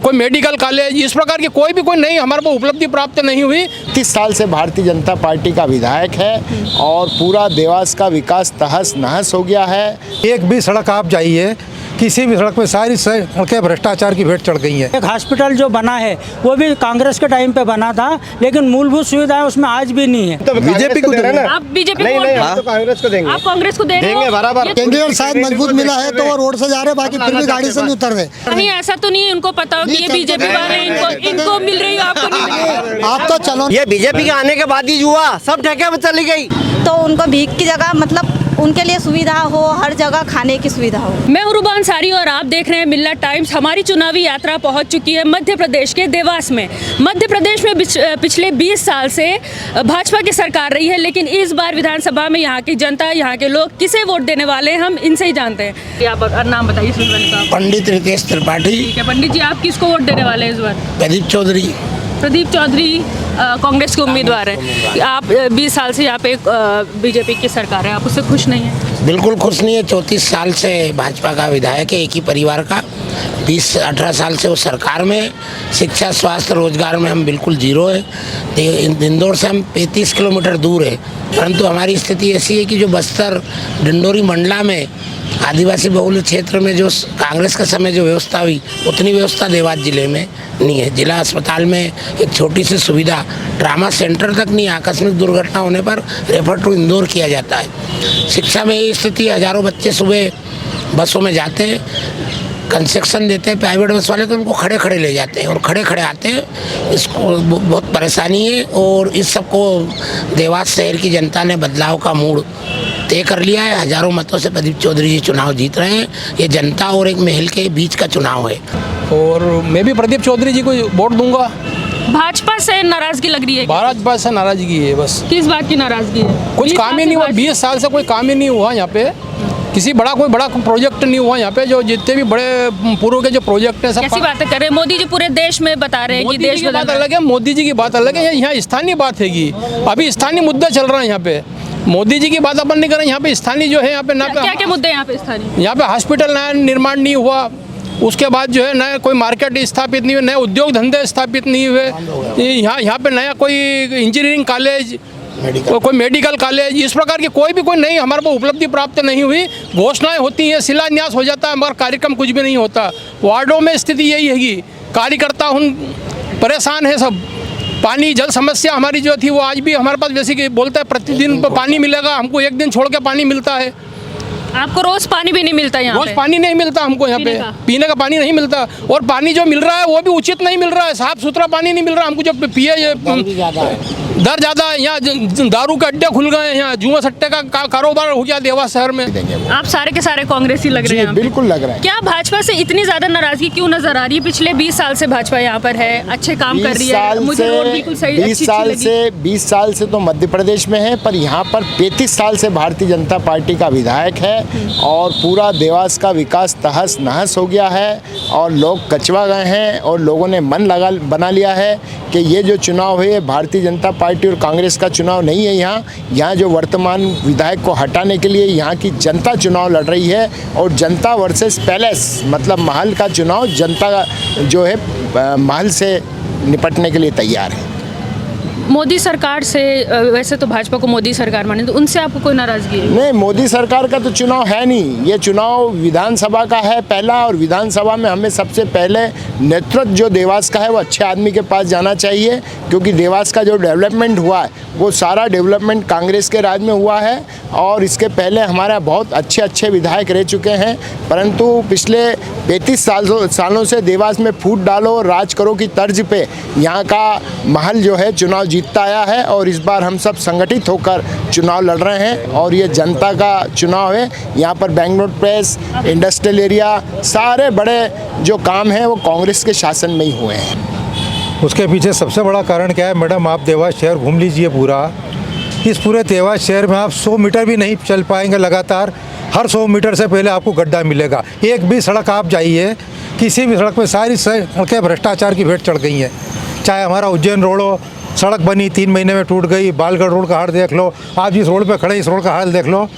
कोई medical college इस प्रकार की कोई नई हमारे को उपलब्धि प्राप्त नहीं हुई। 30 साल से भारतीय जनता पार्टी का विधायक है और पूरा देवास का विकास तहस नहस हो गया है। एक भी सड़क आप जाइए, किसी भी सड़क पे सारी सड़कें भ्रष्टाचार की भेंट चढ़ गई हैं। एक हॉस्पिटल जो बना है वो भी कांग्रेस के टाइम पे बना था, लेकिन मूलभूत सुविधाएं उसमें आज भी नहीं है। तो बीजेपी को देना, आप बीजेपी को तो कांग्रेस को देंगे। आप कांग्रेस को देंगे बराबर। केंद्रीय साथ मजबूत मिला है तो वो रोड से जा रहे, बाकी फिर भी गाड़ी से नहीं उतर रहे। कहीं ऐसा तो नहीं है उनको पता हो कि ये बीजेपी वाले इनको मिल रही है, आपको नहीं मिल रही। आप तो चलो, ये बीजेपी के आने के बाद ही हुआ, सब ठेके पे चली गई। तो उनको भीख की जगह मतलब उनके लिए सुविधा हो, हर जगह खाने की सुविधा हो। मैं हूं रूबा अंसारी और आप देख रहे हैं मिल्लत टाइम्स। हमारी चुनावी यात्रा पहुंच चुकी है मध्य प्रदेश के देवास में। मध्य प्रदेश में पिछले 20 साल से भाजपा की सरकार रही है, लेकिन इस बार विधानसभा में यहाँ की जनता, यहाँ के लोग किसे वोट देने वाले हैं, हम इनसे ही जानते हैं। आप नाम बताइए। पंडित रितेश त्रिपाठी। ठीक है पंडित जी, आप किसको वोट देने वाले हैं इस बार? प्रदीप चौधरी कांग्रेस के उम्मीदवार हैं। आप 20 साल से यहाँ पे बीजेपी की सरकार है, आप उससे खुश नहीं हैं? बिल्कुल खुश नहीं है। 34 साल से भाजपा का विधायक है, एक ही परिवार का। 20-18 साल से वो सरकार में, शिक्षा स्वास्थ्य रोजगार में हम बिल्कुल जीरो है। इंदौर से हम 35 किलोमीटर दूर है, परंतु हमारी स्थिति ऐसी है कि जो बस्तर डिंडोरी मंडला में आदिवासी बहुल क्षेत्र में जो कांग्रेस के समय जो व्यवस्था हुई, उतनी व्यवस्था देवास जिले में नहीं है। जिला अस्पताल में एक छोटी सी सुविधा, ट्रामा सेंटर तक नहीं, आकस्मिक दुर्घटना होने पर रेफर टू इंदौर किया जाता है। शिक्षा में ये स्थिति, हजारों बच्चे सुबह बसों में जाते हैं, कंसेक्शन देते हैं प्राइवेट बस वाले, तो उनको खड़े खड़े ले जाते हैं और खड़े खड़े आते हैं। इसको बहुत परेशानी है और इस सबको देवास शहर की जनता ने बदलाव का मूड तय कर लिया है। हजारों मतों से प्रदीप चौधरी जी चुनाव जीत रहे हैं। ये जनता और एक महल के बीच का चुनाव है और मैं भी प्रदीप चौधरी जी को वोट दूंगा। भाजपा से नाराजगी लग रही है? भाजपा से नाराजगी है बस। किस बात की नाराजगी है? कुछ काम ही नहीं हुआ, 20 साल से कोई काम ही नहीं हुआ यहाँ पे। कोई बड़ा प्रोजेक्ट नहीं हुआ यहाँ पे। जो जितने भी बड़े पूर्व के जो प्रोजेक्ट है सब कैसी बातें कर रहे हैं? मोदी जी पूरे देश में बता रहे हैं कि देश की बात अलग है, मोदी जी की बात अलग है। यहाँ स्थानीय बात हैगी, अभी स्थानीय मुद्दा चल रहा है यहाँ पे। मोदी जी की बात अपन नहीं कर रहे हैं। यहाँ पे स्थानीय जो है, यहाँ पे ना क्या मुद्दे यहाँ पे स्थानीय? यहाँ पे हॉस्पिटल नया निर्माण नहीं हुआ, उसके बाद जो है नया कोई मार्केट स्थापित नहीं हुए, नए उद्योग धंधे स्थापित नहीं हुए। यहाँ पे नया कोई इंजीनियरिंग कॉलेज, कोई मेडिकल कॉलेज इस प्रकार की कोई नई हमारे को उपलब्धि प्राप्त नहीं हुई। घोषणाएं होती हैं, शिलान्यास हो जाता है, मगर कार्यक्रम कुछ भी नहीं होता। वार्डों में स्थिति यही हैगी, कार्यकर्ता परेशान है सब। पानी जल समस्या हमारी जो थी वो आज भी हमारे पास वैसे कि बोलता है प्रतिदिन पानी मिलेगा, हमको एक दिन छोड़ के पानी मिलता है। आपको रोज पानी भी नहीं मिलता यहाँ? रोज पानी नहीं मिलता हमको यहाँ पे, पीने का पानी नहीं मिलता। और पानी जो मिल रहा है वो भी उचित नहीं मिल रहा है, साफ सुथरा पानी नहीं मिल रहा हमको। जो पिए दर ज़्यादा है यहाँ, दारू के अड्डे खुल गए हैं, यहाँ जुआ सट्टे का कारोबार हो गया देवास शहर में। आप सारे के सारे कांग्रेसी लग रहे हैं? बिल्कुल लग रहा है। क्या भाजपा से इतनी ज्यादा नाराजगी क्यों नजर आ रही है? पिछले 20 साल से भाजपा यहाँ पर है, अच्छे काम कर रही है, मुझे रोड बिल्कुल सही 20 साल से तो मध्य प्रदेश में है, पर यहाँ पर 35 साल से भारतीय जनता पार्टी का विधायक है और पूरा देवास का विकास तहस नहस हो गया है और लोग कचवा गए हैं और लोगों ने मन बना लिया है कि ये जो चुनाव है भारतीय जनता पार्टी और कांग्रेस का चुनाव नहीं है। यहाँ जो वर्तमान विधायक को हटाने के लिए यहाँ की जनता चुनाव लड़ रही है और जनता वर्सेस पैलेस, मतलब महल का चुनाव। जनता जो है महल से निपटने के लिए तैयार है। मोदी सरकार से, वैसे तो भाजपा को मोदी सरकार माने, तो उनसे आपको कोई नाराजगी है? नहीं, मोदी सरकार का तो चुनाव है नहीं, ये चुनाव विधानसभा का है पहला। और विधानसभा में हमें सबसे पहले नेतृत्व जो देवास का है वो अच्छे आदमी के पास जाना चाहिए, क्योंकि देवास का जो डेवलपमेंट हुआ है वो सारा डेवलपमेंट कांग्रेस के राज में हुआ है। और इसके पहले हमारा बहुत अच्छे विधायक रह चुके हैं, परंतु पिछले 35 सालों से देवास में फूट डालो राज करो की तर्ज पे यहाँ का महल जो है चुनाव जीतता आया है। और इस बार हम सब संगठित होकर चुनाव लड़ रहे हैं और ये जनता का चुनाव है। यहाँ पर बेंगलोर प्रेस, इंडस्ट्रियल एरिया, सारे बड़े जो काम हैं वो कांग्रेस के शासन में ही हुए हैं। उसके पीछे सबसे बड़ा कारण क्या है मैडम? आप देवास शहर घूम लीजिए पूरा। इस पूरे देवास शहर में आप 100 मीटर भी नहीं चल पाएंगे लगातार, हर 100 मीटर से पहले आपको गड्ढा मिलेगा। एक भी सड़क आप जाइए, किसी भी सड़क पे सारी सड़कें भ्रष्टाचार की भेंट चढ़ गई हैं। चाहे हमारा उज्जैन रोड हो, सड़क बनी 3 महीने में टूट गई। बालगढ़ रोड का हाल देख लो, आप जिस रोड पे खड़े इस रोड का हाल देख लो।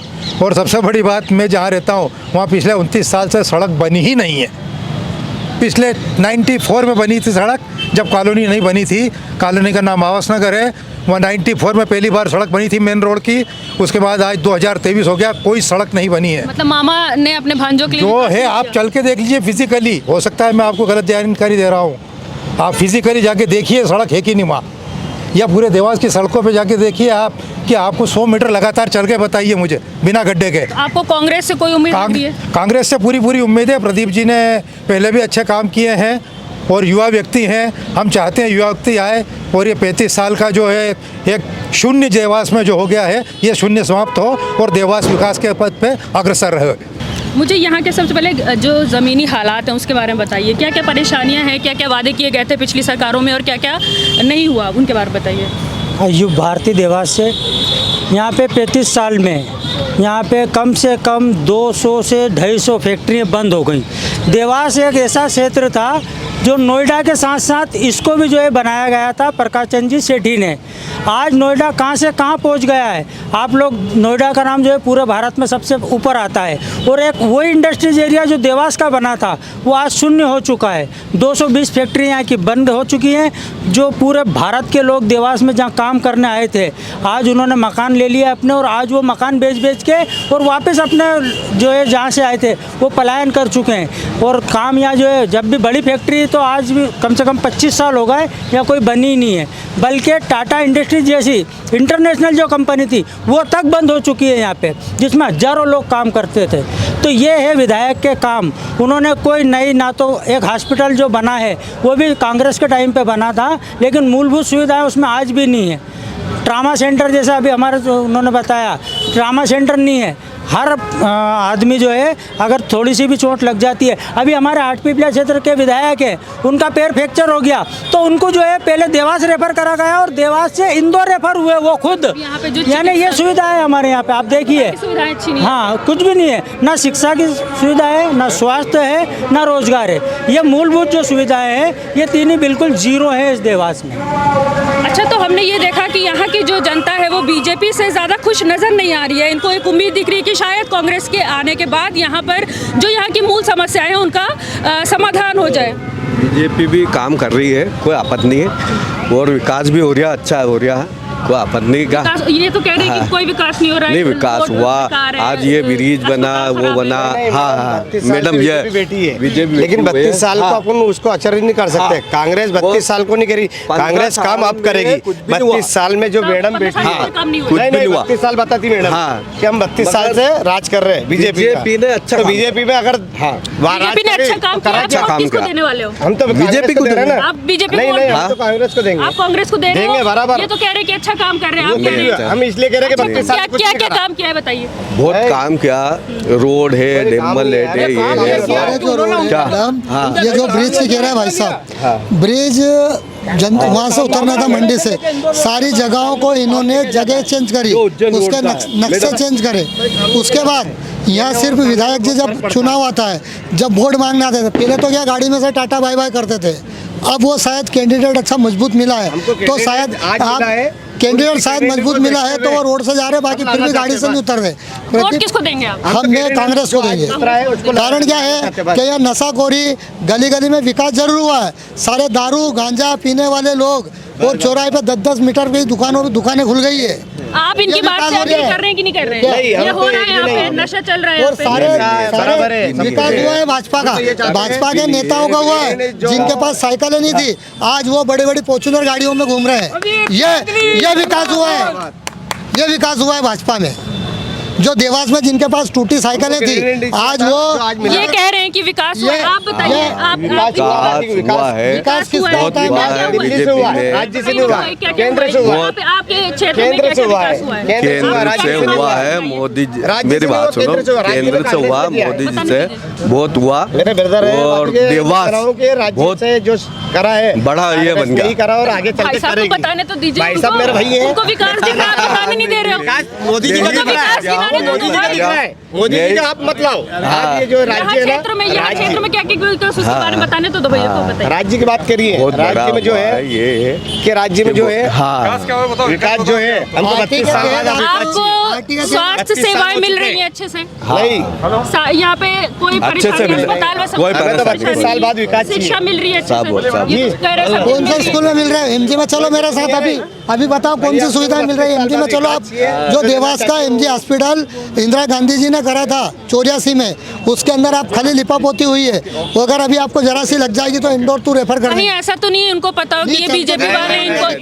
और सबसे बड़ी बात, मैं जहाँ रहता हूँ वहाँ पिछले 29 साल से सड़क बनी ही नहीं है। पिछले 94 में बनी थी सड़क, जब कॉलोनी नहीं बनी थी। कॉलोनी का नाम आवास नगर है। वहाँ 94 में पहली बार सड़क बनी थी मेन रोड की। उसके बाद आज 2023 हो गया, कोई सड़क नहीं बनी है। मतलब मामा ने अपने भांजों के लिए जो है आप चल के देख लीजिए फिजिकली। हो सकता है मैं आपको गलत जानकारी दे रहा हूँ, आप फिजिकली जाके देखिए सड़क है कि नहीं वहाँ, या पूरे देवास की सड़कों पे जाके देखिए आप कि आपको 100 मीटर लगातार चल के बताइए मुझे बिना गड्ढे के। आपको कांग्रेस से कोई उम्मीद नहीं है? कांग्रेस से पूरी उम्मीद है। प्रदीप जी ने पहले भी अच्छे काम किए हैं और युवा व्यक्ति हैं। हम चाहते हैं युवा व्यक्ति आए और ये 35 साल का जो है एक शून्य देवास में जो हो गया है, ये शून्य समाप्त हो और देवास विकास के पथ पे अग्रसर रहे। मुझे यहाँ के सबसे पहले जो ज़मीनी हालात हैं उसके बारे में बताइए। क्या क्या परेशानियाँ हैं, क्या क्या वादे किए गए थे पिछली सरकारों में और क्या क्या नहीं हुआ, उनके बारे में बताइए। अयूब भारती देवास से। यहाँ पे 35 साल में यहाँ पे कम से कम 200 से 250 फैक्ट्रियाँ बंद हो गई। देवास एक ऐसा क्षेत्र था जो नोएडा के साथ साथ इसको भी जो है बनाया गया था प्रकाश चंद जी सेठी ने। आज नोएडा कहाँ से कहाँ पहुँच गया है। आप लोग नोएडा का नाम जो है पूरे भारत में सबसे ऊपर आता है और एक वही इंडस्ट्रीज एरिया जो देवास का बना था वो आज शून्य हो चुका है। 220 फैक्ट्रियाँ यहाँ की बंद हो चुकी हैं। जो पूरे भारत के लोग देवास में जहाँ काम करने आए थे, आज उन्होंने मकान ले लिया अपने और आज वो मकान बेच के और वापस अपने जो है जहाँ से आए थे वो पलायन कर चुके हैं। और काम यहाँ जो है जब भी बड़ी फैक्ट्री तो आज भी कम से कम 25 साल हो गए यहाँ कोई बनी ही नहीं है, बल्कि टाटा इंडस्ट्रीज जैसी इंटरनेशनल जो कंपनी थी वो तक बंद हो चुकी है यहाँ पे, जिसमें हजारों लोग काम करते थे। तो ये है विधायक के काम। उन्होंने कोई नई, ना तो एक हॉस्पिटल जो बना है वो भी कांग्रेस के टाइम पे बना था, लेकिन मूलभूत सुविधाएं उसमें आज भी नहीं है। ट्रामा सेंटर जैसा अभी हमारे जो उन्होंने बताया, ट्रामा सेंटर नहीं है। हर आदमी जो है अगर थोड़ी सी भी चोट लग जाती है, अभी हमारे हाटपिपलिया क्षेत्र के विधायक है, उनका पैर फ्रैक्चर हो गया तो उनको जो है पहले देवास रेफर करा गया और देवास से इंदौर रेफर हुए वो खुद। यानी ये सुविधा है हमारे यहाँ पे, आप देखिए। हाँ, कुछ भी नहीं है, ना शिक्षा की सुविधा है, ना स्वास्थ्य है, ना रोजगार है। ये मूलभूत जो सुविधाएं हैं ये तीन ही बिल्कुल जीरो है इस देवास में। अच्छा, तो हमने ये देखा कि यहाँ की जो जनता है वो बीजेपी से ज़्यादा खुश नज़र नहीं आ रही है। इनको एक उम्मीद दिख रही है कि शायद कांग्रेस के आने के बाद यहाँ पर जो यहाँ की मूल समस्याएं हैं उनका समाधान हो जाए। बीजेपी भी काम कर रही है, कोई आपत्ति नहीं है, और विकास भी हो रहा है, अच्छा हो रहा है, कोई आपत्ति नहीं का। ये तो कह रहे हैं कि कोई विकास नहीं हो रहा है। नहीं, विकास हुआ, आज ये ब्रिज बना, वो बना। हाँ, मैडम ये बेटी है, लेकिन 32 साल को अपन उसको अचरज नहीं कर सकते। कांग्रेस 32 साल को नहीं करी, कांग्रेस काम अब करेगी। 32 साल में जो मैडम बैठी है, कुछ भी नहीं हुआ। 32 साल बताती मैडम कि हम 32 साल से राज कर रहे हैं बीजेपी ने। अच्छा, बीजेपी में अगर बीजेपी ने अच्छा काम किया, आप किसको देने वाले हो? हम तो बीजेपी को दे रहे हैं ना। आप बीजेपी नहीं, हम तो कांग्रेस को देंगे। आप कांग्रेस को देंगे बराबर। ये तो कह रहे हैं कि अच्छा काम कर रहे हैं, आप कह रहे हैं। हम इसलिए कह रहे हैं कि 32 साल क्या क्या काम किया है बताइए। बहुत काम किया, रोड है, डेमल है, ये ये जो ब्रिज की कह रहे हैं भाई साहब, ब्रिज वहाँ से उतरना था मंडी से, सारी जगहों को इन्होंने जगह चेंज करी, उसके नक्शे चेंज करे। उसके बाद यहाँ सिर्फ विधायक जी जब चुनाव आता है, जब वोट मांगने आते थे, पहले तो क्या गाड़ी में से टाटा बाय बाय करते थे। अब वो शायद कैंडिडेट अच्छा मजबूत मिला है तो शायद आप कैंडिडेट शायद मजबूत मिला है तो वो रोड से जा रहे, बाकी फिर भी गाड़ी से नहीं उतर रहे। वोट किसको देंगे आप? हमने कांग्रेस को देंगे। कारण क्या है कि यह नशाखोरी गली गली में विकास जरूर हुआ है। सारे दारू गांजा पीने वाले लोग और चौराहे पे 10-10 मीटर की दुकानें खुल गई है। आप इनकी बात से एग्री कर रहे हैं कि नहीं कर रहे हैं? ये हो रहा है यहाँ पे, नशा चल रहा है और सारे विकास हुआ है भाजपा का, भाजपा के नेताओं का हुआ है, जिनके पास साइकिलें नहीं थी आज वो बड़ी बड़ी फॉर्च्यूनर गाड़ियों में घूम रहे हैं। ये विकास हुआ है, ये विकास हुआ है भाजपा में। जो देवास में जिनके पास टूटी साइकिलें थी आज वो ये कह रहे हैं कि विकास हुआ है। आप बताइए, आप विकास हुआ है, विकास किस बहुत हुआ है बीजेपी में, राज्य से नहीं हुआ, केंद्र से हुआ, आपके क्षेत्र में क्या विकास हुआ है? केंद्र से हुआ है। मोदी जी, मेरी बात सुनो, केंद्र से हुआ, मोदी जी से बहुत हुआ, और देवास बहुत जो करा है बड़ा ये बन गया, करा और आगे चल के करेगी। बताने तो दीजिए, भाई साहब मेरे भाई हैं, उनको विकास दिख रहा है, आप बताने नहीं दे रहे हो। मोदी जी का दिख रहा है, मोदी जी का दिख रहा है, मोदी जी का आप मत लाओ। आज ये जो राज्य है ना, क्षेत्र में क्या विकास उसके बारे में बताने तो दो भैया को बताइए। राज्य की बात करिए, राज्य में जो है ये कि राज्य में जो है विकास जो है हमको 32 साल बाद आपको स्वास्थ्य सेवाएं मिल रही हैं अच्छे से? नहीं, यहाँ पे कोई अच्छे से परेशानी मिल अस्पताल में सब कोई कुछ परेशानी परेशानी नहीं। साल बाद विकास चाहिए। शिक्षा मिल रही है अच्छे साहब, से? साहब। ये तो कह रहे हैं सब कौन सा स्कूल में मिल रहा है? एमजी में चलो मेरे साथ अभी बताओ कौन सी सुविधा मिल रही है एमजी में? चलो आप, जो देवास का एमजी हॉस्पिटल इंदिरा गांधी जी ने करा था 84 में, उसके अंदर आप खाली लिपापोती हुई है। वो अगर अभी आपको जरा सी लग जाएगी तो इंदौर टू रेफर कर कहीं ऐसा तो नहीं है उनको पता हो कि ये बीजेपी वाले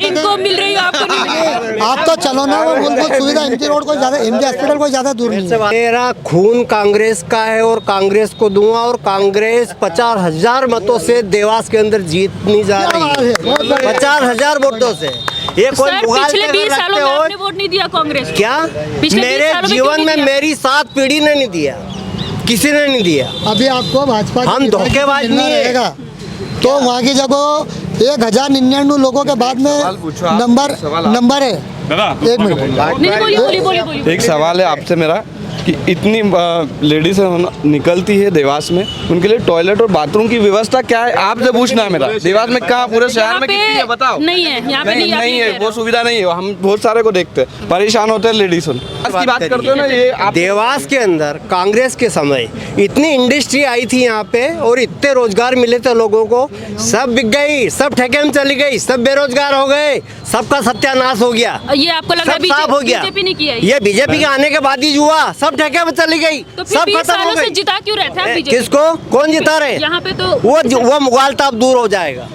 इनको मिल रही है, आपको नहीं मिल रही है? आप तो चलो ना, वो मूलभूत सुविधा एमजी रोड को ज्यादा, एमजी हॉस्पिटल को ज्यादा दूर नहीं है। मेरा खून कांग्रेस का है और कांग्रेस को दूंगा, और कांग्रेस 50,000 मतों से देवास के अंदर जीतनी जा रही है। 50,000 वोटों से। ये कोई सर, मुगाल पिछले के 20 अगर सालों रखते में हो, आपने वोट नहीं दिया कांग्रेस को? क्या पिछले 20 मेरे सालों में जीवन क्यों में नहीं दिया? मेरी 7 पीढ़ी ने नहीं दिया, किसी ने नहीं दिया। अभी आपको भाजपा हम धोखेबाज मिलना नहीं है। रहेगा तो वहाँ की जगह 1099 लोगों के बाद में नंबर है। एक मिनट, नहीं, बोलिए। एक सवाल है आपसे मेरा कि इतनी लेडीज निकलती है देवास में, उनके लिए टॉयलेट और बाथरूम की व्यवस्था क्या है? आपसे पूछना है मेरा। देवास में कहाँ, पूरे शहर में कितनी है बताओ? नहीं है, यहाँ पे नहीं है, वो सुविधा नहीं है। हम बहुत सारे को देखते हैं, परेशान होते हैं लेडीज की बात करते हो ना। ये आप देवास के अंदर कांग्रेस के समय इतनी इंडस्ट्री आई थी यहाँ पे, और इतने रोजगार मिले थे लोगों को, सब बिक गई, सब ठेके में चली गई, सब बेरोजगार हो गए, सबका सत्यानाश हो गया। ये आपको लग रहा है सब साफ हो गया। बीजेपी ने किया है? ये बीजेपी के आने के बाद ही हुआ, सब ठेके में चली गई, तो फिर सब 20 खत्म हो सालों से गई। जिता क्यों रहता है बीजेपी? किसको, कौन जिता रहे? यहाँ पे तो वो मुगालता अब दूर हो जाएगा,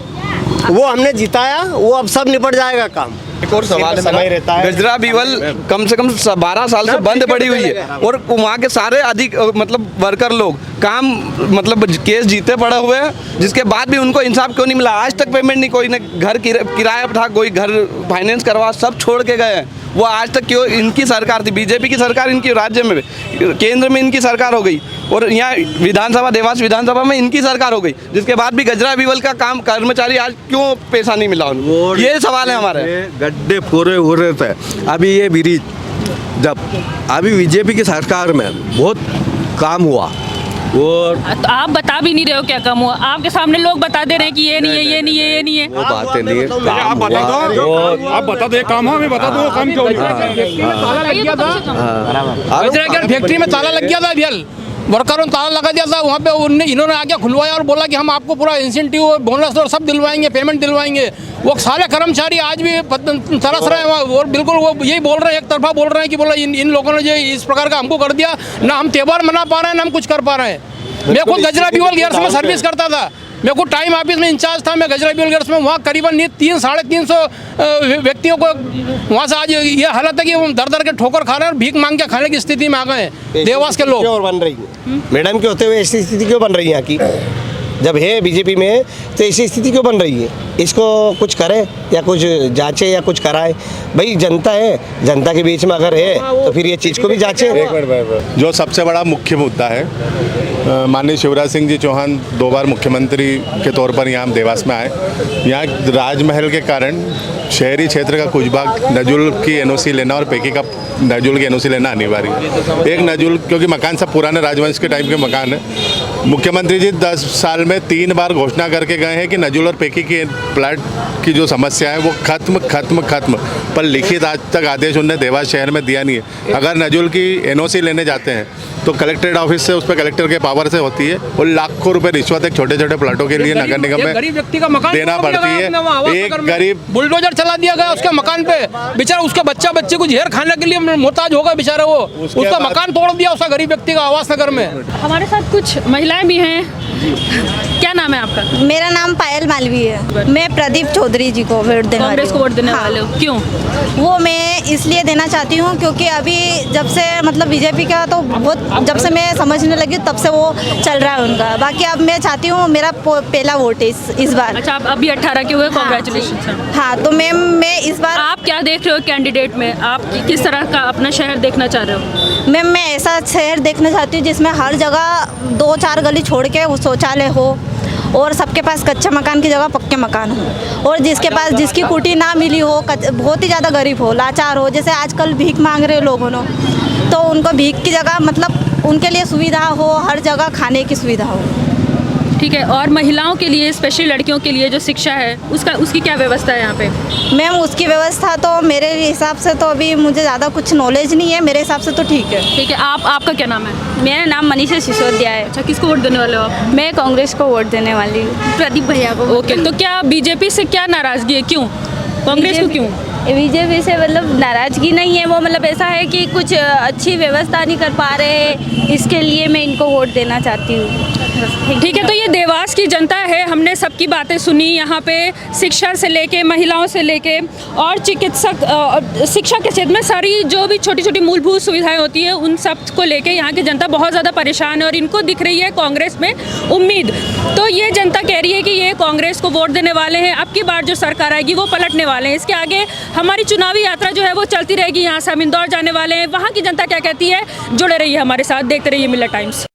वो हमने जिताया, वो अब सब निपट जाएगा काम। एक और सवाल है समय रहता है। गजरा बीवल कम से कम 12 साल से बंद पड़ी हुई है, और वहाँ के सारे अधिक मतलब वर्कर लोग काम मतलब केस जीते पड़े हुए हैं, जिसके बाद भी उनको इंसाफ क्यों नहीं मिला? आज तक पेमेंट नहीं, कोई ने घर किराया था, कोई घर फाइनेंस करवा, सब छोड़ के गए हैं। वो आज तक क्यों? इनकी सरकार थी, बीजेपी की सरकार इनकी राज्य में, केंद्र में इनकी सरकार हो गई, और यहाँ विधानसभा, देवास विधानसभा में इनकी सरकार हो गई, जिसके बाद भी गजरा बीवल का काम कर्मचारी आज क्यों पैसा नहीं मिला उनको? ये सवाल है हमारे। गड्ढे पूरे हो रहे थे। अभी ये ब्रिज जब अभी बीजेपी की सरकार में बहुत काम हुआ, और तो आप बता भी नहीं रहे हो क्या कम हुआ? आपके सामने लोग बता दे रहे हैं कि ये नहीं है, ये नहीं है, ये नहीं है। वो बातें नहीं है, काम आप बता दो, आप बता दो, काम हमें बता दो, काम क्यों नहीं? ताला लग गया था, फैक्ट्री में ताला लग गया था, अभियल वर्करों ने ताला लगा दिया था वहाँ पे। इन्होंने आके खुलवाया और बोला कि हम आपको पूरा इंसेंटिव और बोनस और सब दिलवाएंगे, पेमेंट दिलवाएंगे। वो सारे कर्मचारी आज भी तरस रहे हैं, और बिल्कुल वो यही बोल रहे हैं, एक तरफा बोल रहे हैं कि बोला इन लोगों ने जो इस प्रकार का हमको कर दिया, ना हम त्योहार मना पा रहे हैं, ना हम कुछ कर पा रहे हैं। मैं खुद गजरा बीवल गियर्स में सर्विस करता था, मैं खुद टाइम ऑफिस में इंचार्ज था, मैं गजरा बीवल गियर्स में। वहाँ करीबन 300-350 व्यक्तियों को वहाँ से आज ये हालत है कि वो दर के ठोकर खा रहे हैं और भीख मांग के खाने की स्थिति में आ गए हैं देवास के लोग। क्यों बन रही है मैडम के होते हुए ऐसी स्थिति क्यों बन रही है यहाँ की? जब है बीजेपी में तो ऐसी स्थिति क्यों बन रही है? इसको कुछ करे या कुछ जांचे या कुछ कराए। भाई जनता है, जनता के बीच में अगर है तो फिर ये चीज़ को भी जांचे। जो सबसे बड़ा मुख्य मुद्दा है, माननीय शिवराज सिंह जी चौहान 2 बार मुख्यमंत्री के तौर पर यहाँ देवास में आए। यहाँ राजमहल के कारण शहरी क्षेत्र का कुछ भाग नजुल की एनओसी लेना और पेकी का नजुल की एनओसी लेना अनिवार्य है। एक नजुल, क्योंकि मकान सब पुराने राजवंश के टाइम के मकान है। मुख्यमंत्री जी 10 साल में 3 बार घोषणा करके गए हैं कि नजुल और पेकी के प्लाट की जो समस्या है वो खत्म, पर लिखित आज तक आदेश उन्होंने देवास शहर में दिया नहीं है। अगर नजुल की एनओसी लेने जाते हैं तो कलेक्ट्रेट ऑफिस से उस पर कलेक्टर के पावर से होती है, और लाखों रुपए रिश्वत एक छोटे छोटे प्लाटों के लिए नगर निगम में गरीब व्यक्ति का मकान देना पड़ती है। एक गरीब बुलडोजर चला दिया गया उसके मकान पे, बेचारा उसका बच्चे को जहर खाने के लिए मोहताज होगा बेचारा, वो उसका मकान तोड़ दिया उसका गरीब व्यक्ति का आवास नगर में। हमारे साथ कुछ महिलाएं भी हैं, क्या नाम है आपका? मेरा नाम पायल मालवी है। मैं प्रदीप चौधरी जी को वोट देने कांग्रेस को वोट देने वाले हो, क्यों? वो मैं इसलिए देना चाहती हूँ क्योंकि अभी जब से मतलब बीजेपी का तो बहुत, जब से मैं समझने लगी तब से वो चल रहा है उनका। बाकी अब मैं चाहती हूँ, मेरा पहला वोट है इस बार। अच्छा, आप अभी 18 के हुए, कॉन्ग्रेचुलेशन। हाँ, तो मैं इस बार। आप क्या देख रहे हो कैंडिडेट में? आप किस तरह का अपना शहर देखना चाह रहे हो? मैं ऐसा शहर देखना चाहती हूँ जिसमें हर जगह 2-4 गली छोड़ के शौचालय हो, और सबके पास कच्चे मकान की जगह पक्के मकान हो, और जिसके पास जिसकी कुटी ना मिली हो, बहुत ही ज़्यादा गरीब हो, लाचार हो, जैसे आजकल भीख मांग रहे लोगों ने, तो उनको भीख की जगह मतलब उनके लिए सुविधा हो, हर जगह खाने की सुविधा हो। ठीक है, और महिलाओं के लिए, स्पेशली लड़कियों के लिए जो शिक्षा है उसकी क्या व्यवस्था है यहाँ पे? मैम उसकी व्यवस्था तो मेरे हिसाब से तो अभी मुझे ज़्यादा कुछ नॉलेज नहीं है, मेरे हिसाब से तो ठीक है। ठीक है, आपका क्या नाम है? मेरा नाम मनीषा सिसोदिया है। अच्छा, किसको वोट देने वाले हो आप? मैं कांग्रेस को वोट देने वाली हूँ, प्रदीप भैया को। ओके, तो क्या बीजेपी से क्या नाराजगी है, क्यों कांग्रेस को क्यों? बीजेपी से मतलब नाराजगी नहीं है, वो मतलब ऐसा है कि कुछ अच्छी व्यवस्था नहीं कर पा रहे हैं, इसके लिए मैं इनको वोट देना चाहती हूँ। ठीक है, तो ये देवास की जनता है, हमने सबकी बातें सुनी। यहाँ पे शिक्षा से लेके, महिलाओं से लेके और चिकित्सक, शिक्षा के क्षेत्र में सारी जो भी छोटी छोटी मूलभूत सुविधाएं होती है उन सब को लेके यहाँ की जनता बहुत ज़्यादा परेशान है और इनको दिख रही है कांग्रेस में उम्मीद। तो ये जनता कह रही है कि ये कांग्रेस को वोट देने वाले हैं, अब की बार जो सरकार आएगी वो पलटने वाले हैं। इसके आगे हमारी चुनावी यात्रा जो है वो चलती रहेगी। यहाँ से हम इंदौर जाने वाले हैं, वहाँ की जनता क्या कहती है, जुड़े रहिए हमारे साथ, देखते रहिए मिल्लत टाइम्स।